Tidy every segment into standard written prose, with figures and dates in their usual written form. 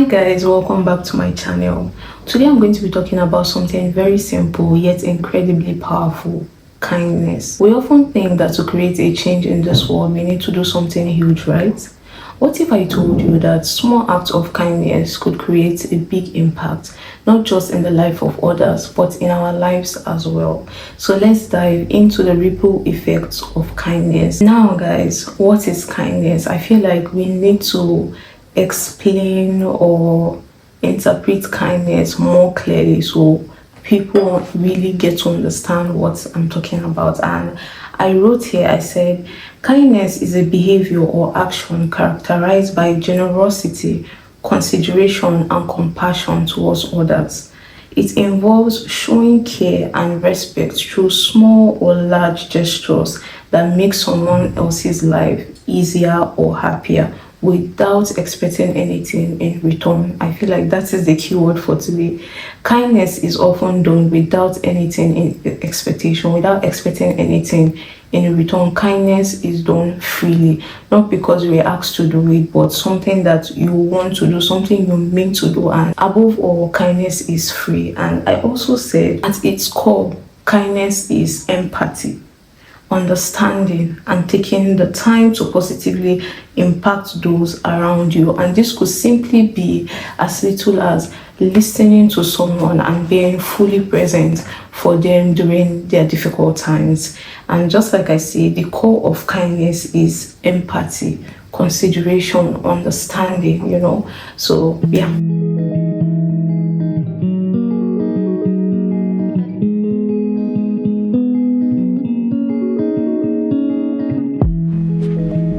Guys, welcome back to my channel. Today I'm going to be talking about something very simple yet incredibly powerful: kindness. We often think that to create a change in this world we need to do something huge, right? What if I told you that small acts of kindness could create a big impact, not just in the life of others, but in our lives as well? So let's dive into the ripple effects of kindness. Now, guys, what is kindness? I feel like we need to explain or interpret kindness more clearly so people really get to understand what I'm talking about. And I wrote here, I said, kindness is a behavior or action characterized by generosity, consideration, and compassion towards others. It involves showing care and respect through small or large gestures that make someone else's life easier or happier without expecting anything in return. I feel like that is the key word for today. Kindness is often done without anything in expectation, without expecting anything in return. Kindness is done freely, not because you were asked to do it, but something that you want to do, something you mean to do. And above all, kindness is free. And I also said at its core, kindness is empathy, understanding, and taking the time to positively impact those around you. And this could simply be as little as listening to someone and being fully present for them during their difficult times. And just like I said, the core of kindness is empathy, consideration, understanding, So yeah.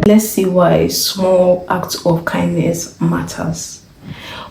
Let's see why small acts of kindness matters.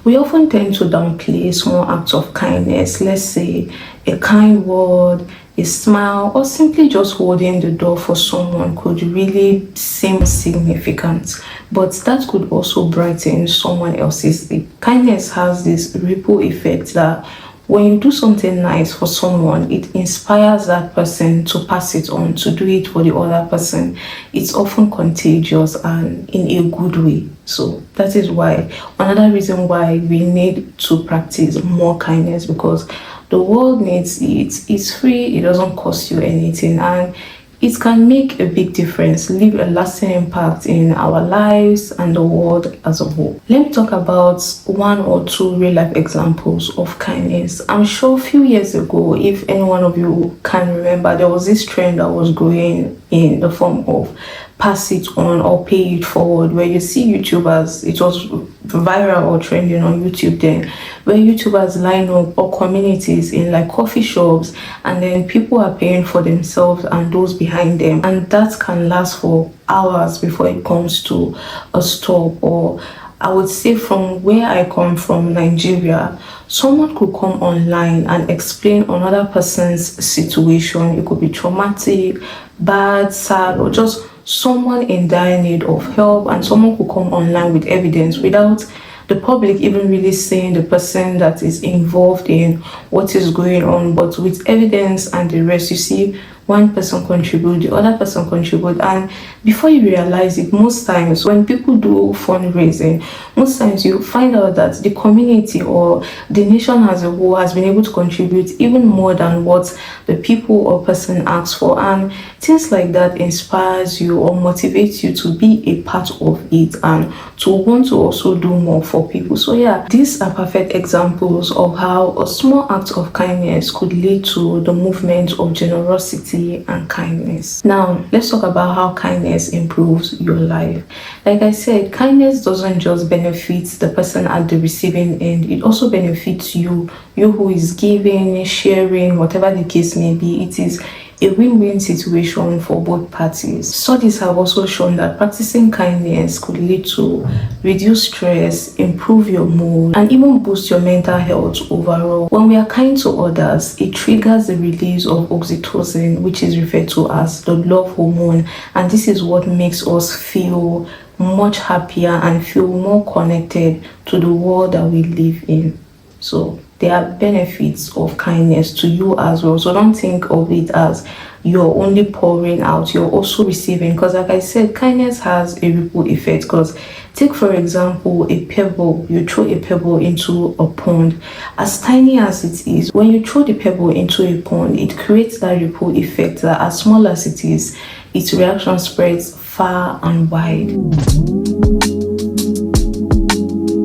We often tend to downplay small acts of kindness. Let's say a kind word, a smile, or simply just holding the door for someone could really seem significant, but that could also brighten someone else's day. Kindness has this ripple effect that when you do something nice for someone, it inspires that person to pass it on, to do it for the other person. It's often contagious and in a good way. So that is why, another reason why we need to practice more kindness, because the world needs it. It's free, it doesn't cost you anything, and it can make a big difference, leave a lasting impact in our lives and the world as a whole. Let me talk about one or two real life examples of kindness. I'm sure a few years ago, if any one of you can remember, there was this trend that was growing in the form of pass it on or pay it forward, where you see YouTubers, it was viral or trending on YouTube then, where YouTubers line up or communities in like coffee shops, and then people are paying for themselves and those behind them, and that can last for hours before it comes to a stop. Or I would say, from where I come from, Nigeria, someone could come online and explain another person's situation. It could be traumatic, bad, sad, or just someone in dire need of help, and someone could come online with evidence without the public even really saying the person that is involved in what is going on, but with evidence and the rest. You see one person contribute, the other person contribute, and before you realize it, most times when people do fundraising, most times you find out that the community or the nation as a whole has been able to contribute even more than what the people or person asks for. And things like that inspires you or motivates you to be a part of it and to want to also do more for people. So yeah, these are perfect examples of how a small act of kindness could lead to the movement of generosity and kindness. Now, let's talk about how kindness improves your life. Like I said, kindness doesn't just benefit the person at the receiving end, it also benefits you who is giving, sharing, whatever the case may be. It is a win-win situation for both parties. Studies have also shown that practicing kindness could lead to reduce stress, improve your mood, and even boost your mental health overall. When we are kind to others, it triggers the release of oxytocin, which is referred to as the love hormone, and this is what makes us feel much happier and feel more connected to the world that we live in. So there are benefits of kindness to you as well. So don't think of it as you're only pouring out, you're also receiving. Because like I said, kindness has a ripple effect, because Take, for example, a pebble. You throw a pebble into a pond. As tiny as it is, when you throw the pebble into a pond, it creates that ripple effect that, as small as it is, its reaction spreads far and wide.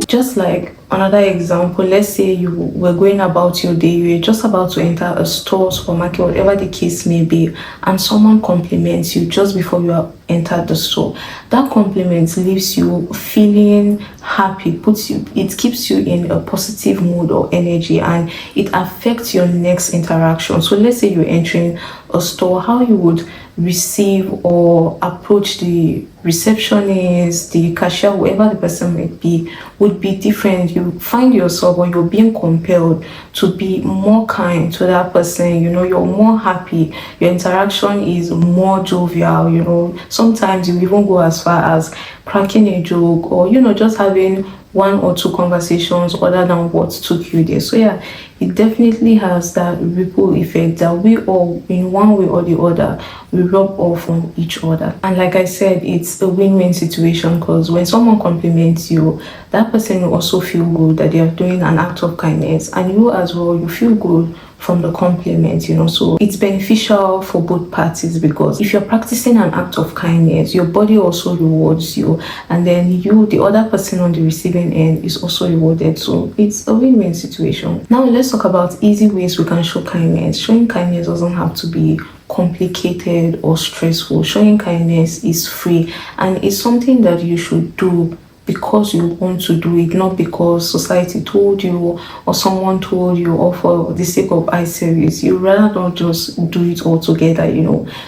Just like another example, let's say you were going about your day, you're just about to enter a store, supermarket, whatever the case may be, and someone compliments you just before you have entered the store. That compliment leaves you feeling happy, it keeps you in a positive mood or energy, and it affects your next interaction. So let's say you're entering a store, how you would receive or approach the receptionist, the cashier, whoever the person might be, would be different. You find yourself, or you're being compelled to be more kind to that person. You're more happy, your interaction is more jovial. Sometimes you even go as far as cracking a joke, or just having one or two conversations other than what took you there. So yeah, it definitely has that ripple effect that we all, in one way or the other, we rub off on each other. And like I said, it's a win-win situation, because when someone compliments you, that person will also feel good that they are doing an act of kindness, and you as well, you feel good from the compliment. So it's beneficial for both parties, because if you're practicing an act of kindness, your body also rewards you, and then you, the other person on the receiving end, is also rewarded. So it's a win-win situation. Now let's talk about easy ways we can show kindness. Showing kindness doesn't have to be complicated or stressful. Showing kindness is free, and it's something that you should do because you want to do it, not because society told you or someone told you, or for the sake of eye service. You rather not just do it all together.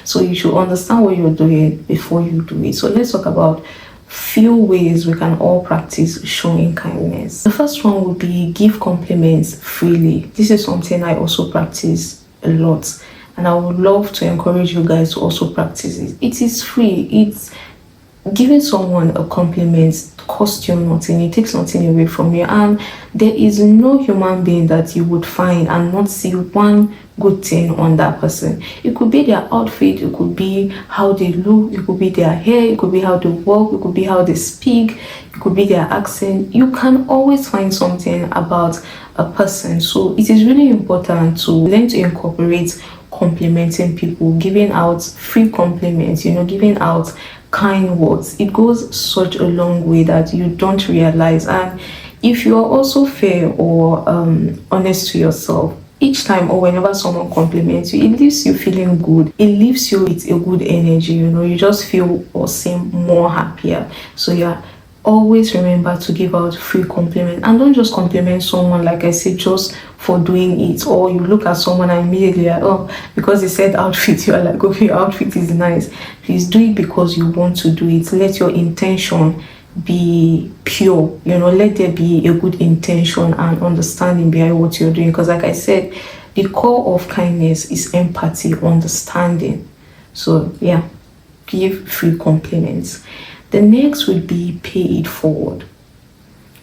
So you should understand what you're doing before you do it. So let's talk about few ways we can all practice showing kindness. The first one would be give compliments freely. This is something I also practice a lot, and I would love to encourage you guys to also practice it. It is free. It's giving someone a compliment costs you nothing, it takes nothing away from you, and there is no human being that you would find and not see one good thing on that person. It could be their outfit, it could be how they look, it could be their hair, it could be how they walk, it could be how they speak, it could be their accent. You can always find something about a person. So it is really important to learn to incorporate complimenting people, giving out free compliments, giving out kind words. It goes such a long way that you don't realize. And if you are also fair or honest to yourself, each time or whenever someone compliments you, it leaves you feeling good. It leaves you with a good energy. You just feel or seem more happier. So yeah, always remember to give out free compliment, and don't just compliment someone, like I said, just for doing it. Or you look at someone and immediately because they said outfit, you are like, okay, your outfit is nice. Please do it because you want to do it. Let your intention be pure. Let there be a good intention and understanding behind what you're doing, because like I said, the core of kindness is empathy, understanding. So yeah, give free compliments. The next would be pay it forward.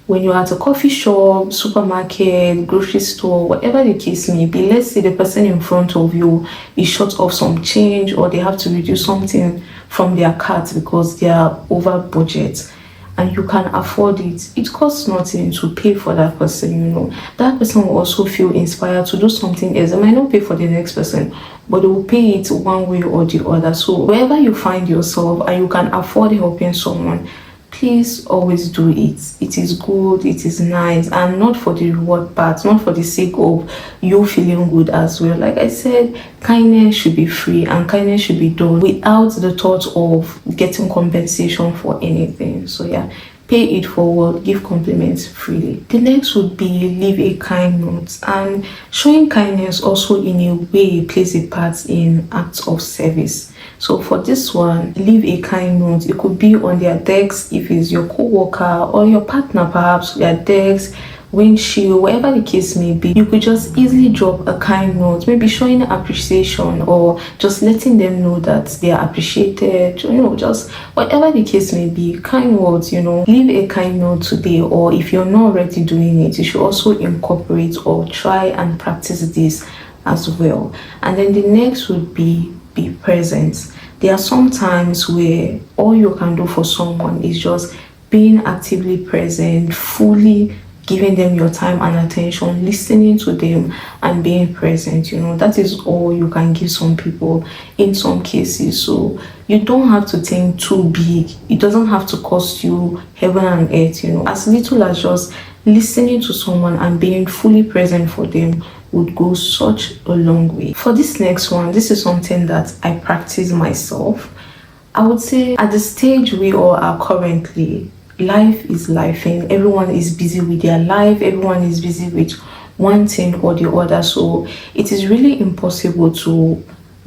When you're at a coffee shop, supermarket, grocery store, whatever the case may be, let's say the person in front of you is short of some change, or they have to reduce something from their cart because they are over budget, and you can afford it. It costs nothing to pay for that person. That person will also feel inspired to do something else. They might not pay for the next person, but they will pay it one way or the other. So wherever you find yourself and you can afford helping someone, please always do it. It is good, it is nice, and not for the reward part, not for the sake of you feeling good as well. Like I said, kindness should be free, and kindness should be done without the thought of getting compensation for anything. So yeah, pay it forward, give compliments freely. The next would be leave a kind note. And showing kindness also in a way plays a part in acts of service. So for this one, leave a kind note. It could be on their desk if it's your co-worker or your partner, perhaps their desk, windshield, whatever the case may be. You could just easily drop a kind note, maybe showing appreciation or just letting them know that they are appreciated, just whatever the case may be. Kind words, leave a kind note today, or if you're not already doing it, you should also incorporate or try and practice this as well. And then the next would be present. There are some times where all you can do for someone is just being actively present, fully giving them your time and attention, listening to them and being present. That is all you can give some people in some cases. So you don't have to think too big. It doesn't have to cost you heaven and earth. As little as just listening to someone and being fully present for them would go such a long way. For this next one, this is something that I practice myself. I would say at the stage we all are currently, life is life and everyone is busy with their life, everyone is busy with one thing or the other. So it is really impossible to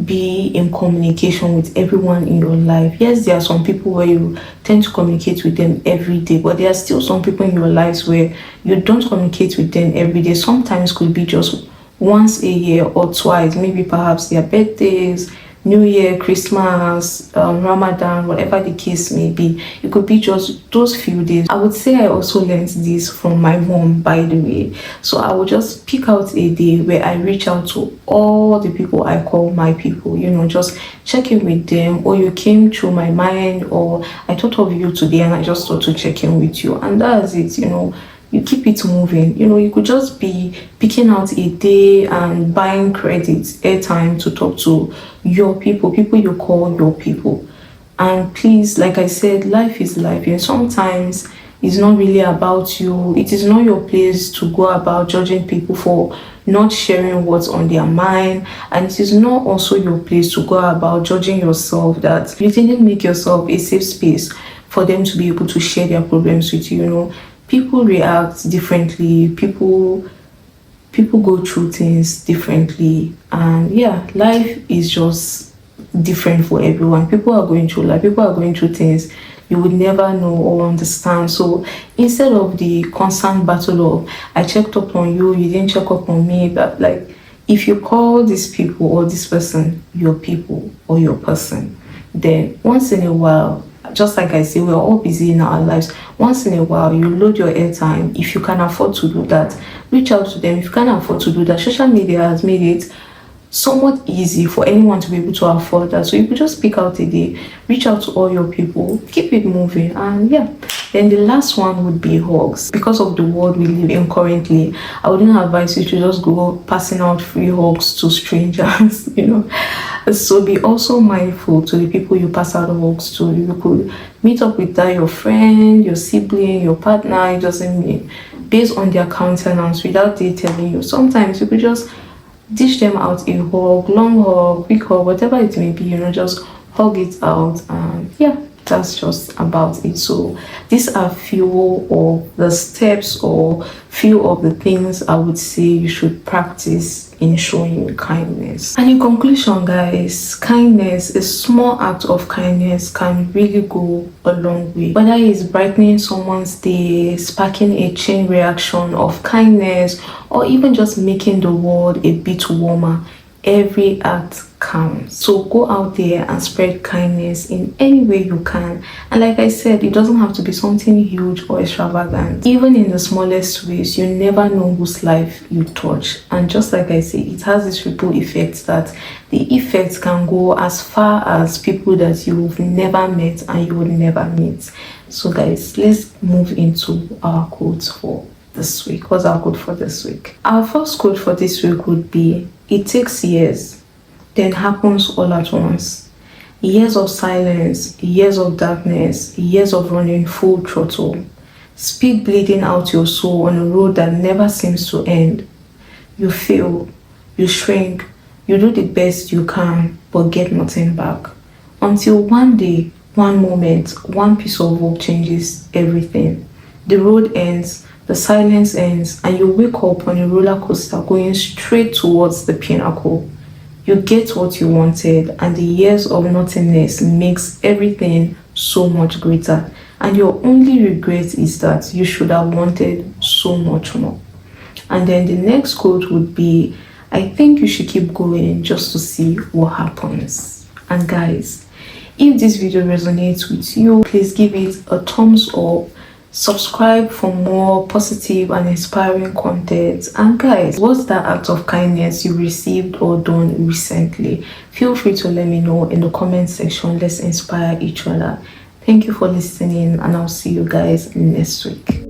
be in communication with everyone in your life. Yes, there are some people where you tend to communicate with them every day, but there are still some people in your lives where you don't communicate with them every day. Sometimes could be just once a year or twice, maybe perhaps their birthdays, New Year, Christmas, Ramadan, whatever the case may be. It could be just those few days. I would say I also learned this from my mom, by the way. So I would just pick out a day where I reach out to all the people I call my people, just check in with them, or you came through my mind, or I thought of you today and I just thought to check in with you. And that's it. You keep it moving. You could just be picking out a day and buying credits, airtime to talk to your people you call your people. And please, like I said, life is life. And sometimes it's not really about you. It is not your place to go about judging people for not sharing what's on their mind. And it is not also your place to go about judging yourself that you didn't make yourself a safe space for them to be able to share their problems with you. People react differently, people go through things differently, and yeah, life is just different for everyone. People are going through life, people are going through things you would never know or understand. So instead of the constant battle of I checked up on you, you didn't check up on me, but like if you call these people or this person your people or your person, then once in a while, just like I say, we're all busy in our lives. Once in a while, you load your airtime. If you can afford to do that, reach out to them. If you can't afford to do that, social media has made it somewhat easy for anyone to be able to afford that. So you could just pick out a day, reach out to all your people, keep it moving, and yeah. Then the last one would be hugs. Because of the world we live in currently, I wouldn't advise you to just go passing out free hugs to strangers, So be also mindful to the people you pass out hugs to. You could meet up with that your friend, your sibling, your partner. It doesn't mean based on their countenance without they telling you. Sometimes you could just dish them out a hug, long hug, quick hug, whatever it may be, just hug it out, and yeah, that's just about it. So these are few of the steps or few of the things I would say you should practice in showing kindness. And in conclusion, guys, kindness, a small act of kindness can really go a long way. Whether it's brightening someone's day, sparking a chain reaction of kindness, or even just making the world a bit warmer, every act counts. So go out there and spread kindness in any way you can. And like I said, it doesn't have to be something huge or extravagant. Even in the smallest ways, you never know whose life you touch. And just like I say, it has this ripple effect that the effects can go as far as people that you've never met and you would never meet. So guys, let's move into our quotes for this week. What's our quote for this week? Our first quote for this week would be, it takes years, then happens all at once. Years of silence, years of darkness, years of running full throttle. Speed bleeding out your soul on a road that never seems to end. You fail, you shrink, you do the best you can, but get nothing back. Until one day, one moment, one piece of work changes everything. The road ends, the silence ends, and you wake up on a roller coaster going straight towards the pinnacle. You get what you wanted, and the years of nothingness makes everything so much greater. And your only regret is that you should have wanted so much more. And then the next quote would be, I think you should keep going just to see what happens. And guys, if this video resonates with you, please give it a thumbs up. Subscribe for more positive and inspiring content. And guys, what's that act of kindness you received or done recently? Feel free to let me know in the comment section. Let's inspire each other. Thank you for listening, and I'll see you guys next week.